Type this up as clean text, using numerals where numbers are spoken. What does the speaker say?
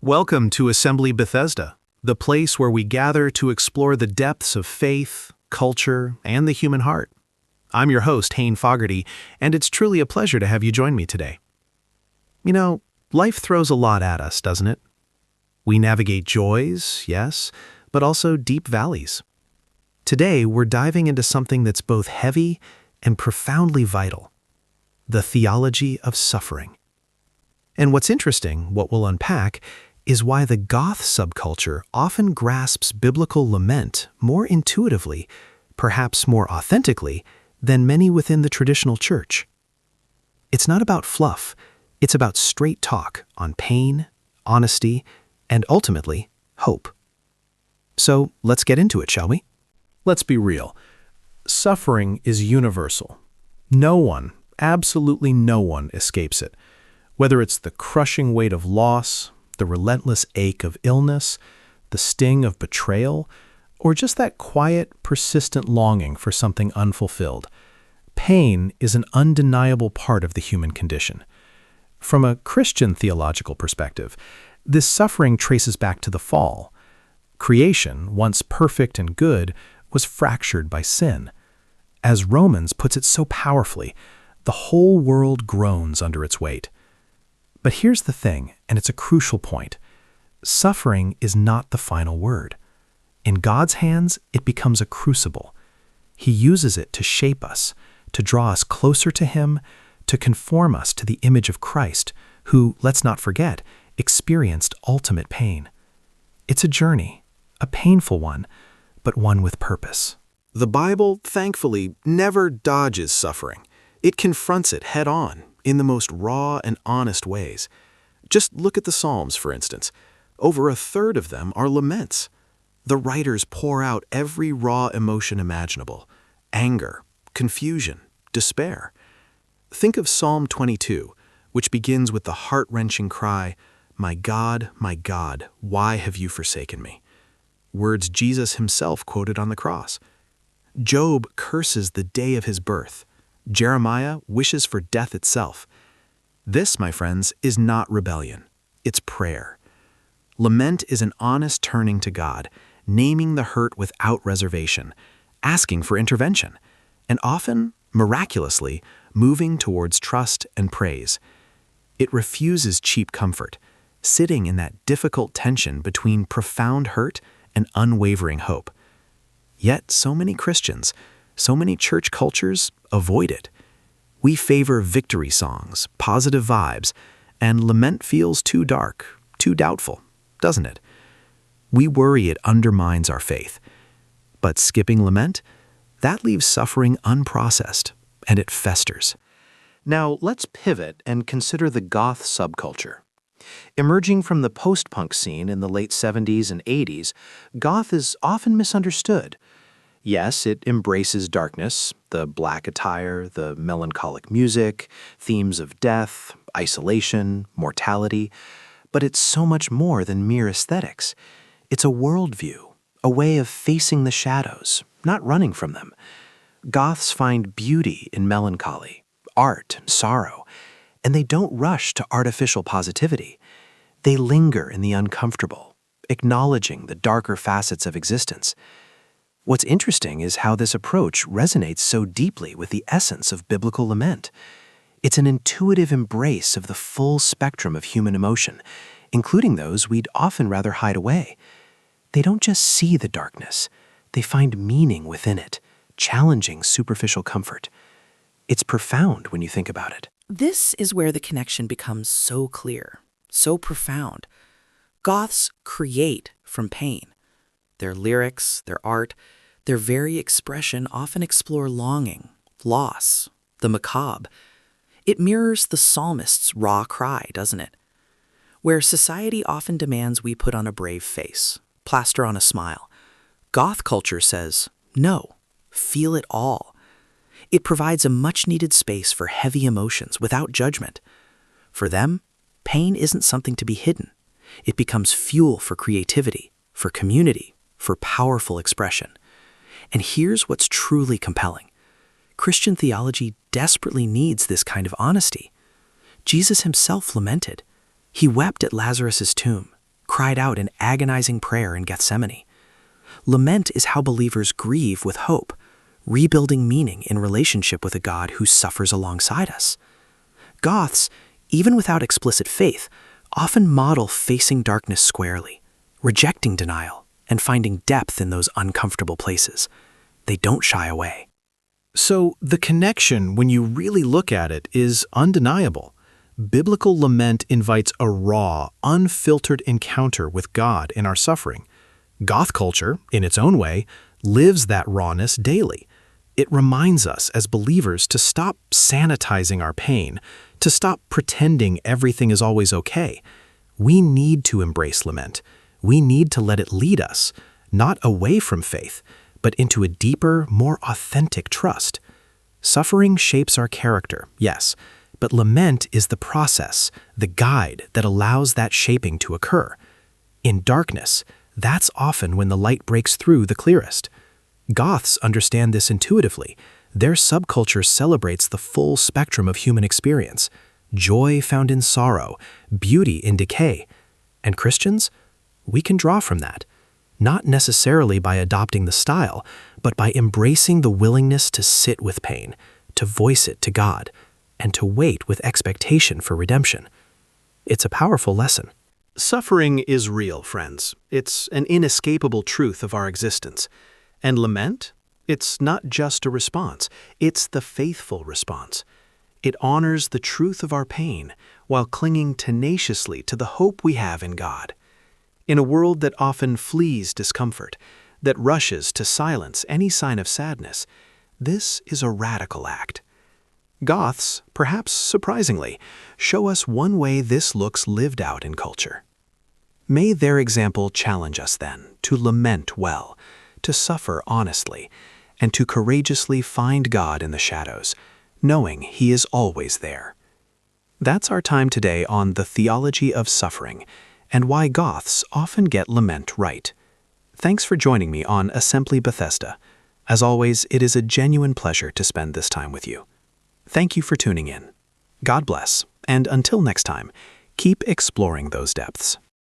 Welcome to Assembly Bethesda, the place where we gather to explore the depths of faith, culture, and the human heart. I'm your host, Hayne Fogarty, and it's truly a pleasure to have you join me today. You know, life throws a lot at us, doesn't it? We navigate joys, yes, but also deep valleys. Today, we're diving into something that's both heavy and profoundly vital: the theology of suffering. And what's interesting, what we'll unpack, is why the goth subculture often grasps biblical lament more intuitively, perhaps more authentically, than many within the traditional church. It's not about fluff, it's about straight talk on pain, honesty, and ultimately, hope. So let's get into it, shall we? Let's be real. Suffering is universal. No one, absolutely no one, escapes it. Whether it's the crushing weight of loss, the relentless ache of illness, the sting of betrayal, or just that quiet, persistent longing for something unfulfilled, pain is an undeniable part of the human condition. From a Christian theological perspective, this suffering traces back to the fall. Creation, once perfect and good, was fractured by sin. As Romans puts it so powerfully, the whole world groans under its weight. But here's the thing, and it's a crucial point. Suffering is not the final word. In God's hands, it becomes a crucible. He uses it to shape us, to draw us closer to Him, to conform us to the image of Christ, who, let's not forget, experienced ultimate pain. It's a journey, a painful one, but one with purpose. The Bible, thankfully, never dodges suffering. It confronts it head-on, in the most raw and honest ways. Just look at the Psalms, for instance. Over a third of them are laments. The writers pour out every raw emotion imaginable: anger, confusion, despair. Think of Psalm 22, which begins with the heart-wrenching cry, my God, why have you forsaken me?" Words Jesus himself quoted on the cross. Job curses the day of his birth. Jeremiah wishes for death itself. This, my friends, is not rebellion. It's prayer. Lament is an honest turning to God, naming the hurt without reservation, asking for intervention, and often, miraculously, moving towards trust and praise. It refuses cheap comfort, sitting in that difficult tension between profound hurt and unwavering hope. Yet so many Christians, so many church cultures avoid it. We favor victory songs, positive vibes, and lament feels too dark, too doubtful, doesn't it? We worry it undermines our faith. But skipping lament, that leaves suffering unprocessed, and it festers. Now let's pivot and consider the goth subculture. Emerging from the post-punk scene in the late 70s and 80s, goth is often misunderstood. Yes, it embraces darkness, the black attire, the melancholic music, themes of death, isolation, mortality, but it's so much more than mere aesthetics. It's a worldview, a way of facing the shadows, not running from them. Goths find beauty in melancholy, art, sorrow, and they don't rush to artificial positivity. They linger in the uncomfortable, acknowledging the darker facets of existence. What's interesting is how this approach resonates so deeply with the essence of biblical lament. It's an intuitive embrace of the full spectrum of human emotion, including those we'd often rather hide away. They don't just see the darkness, they find meaning within it, challenging superficial comfort. It's profound when you think about it. This is where the connection becomes so clear, so profound. Goths create from pain. Their lyrics, their art, their very expression often explore longing, loss, the macabre. It mirrors the psalmist's raw cry, doesn't it? Where society often demands we put on a brave face, plaster on a smile, goth culture says, no, feel it all. It provides a much-needed space for heavy emotions without judgment. For them, pain isn't something to be hidden. It becomes fuel for creativity, for community, for powerful expression. And here's what's truly compelling. Christian theology desperately needs this kind of honesty. Jesus himself lamented. He wept at Lazarus' tomb, cried out in agonizing prayer in Gethsemane. Lament is how believers grieve with hope, rebuilding meaning in relationship with a God who suffers alongside us. Goths, even without explicit faith, often model facing darkness squarely, rejecting denial, and finding depth in those uncomfortable places. They don't shy away. So the connection, when you really look at it, is undeniable. Biblical lament invites a raw, unfiltered encounter with God in our suffering. Goth culture, in its own way, lives that rawness daily. It reminds us as believers to stop sanitizing our pain, to stop pretending everything is always okay. We need to embrace lament. We need to let it lead us, not away from faith, but into a deeper, more authentic trust. Suffering shapes our character, yes, but lament is the process, the guide that allows that shaping to occur. In darkness, that's often when the light breaks through the clearest. Goths understand this intuitively. Their subculture celebrates the full spectrum of human experience, joy found in sorrow, beauty in decay. And Christians? We can draw from that, not necessarily by adopting the style, but by embracing the willingness to sit with pain, to voice it to God, and to wait with expectation for redemption. It's a powerful lesson. Suffering is real, friends. It's an inescapable truth of our existence. And lament? It's not just a response. It's the faithful response. It honors the truth of our pain while clinging tenaciously to the hope we have in God. In a world that often flees discomfort, that rushes to silence any sign of sadness, this is a radical act. Goths, perhaps surprisingly, show us one way this looks lived out in culture. May their example challenge us then to lament well, to suffer honestly, and to courageously find God in the shadows, knowing He is always there. That's our time today on the Theology of Suffering and why Goths often get lament right. Thanks for joining me on Assembly Bethesda. As always, it is a genuine pleasure to spend this time with you. Thank you for tuning in. God bless, and until next time, keep exploring those depths.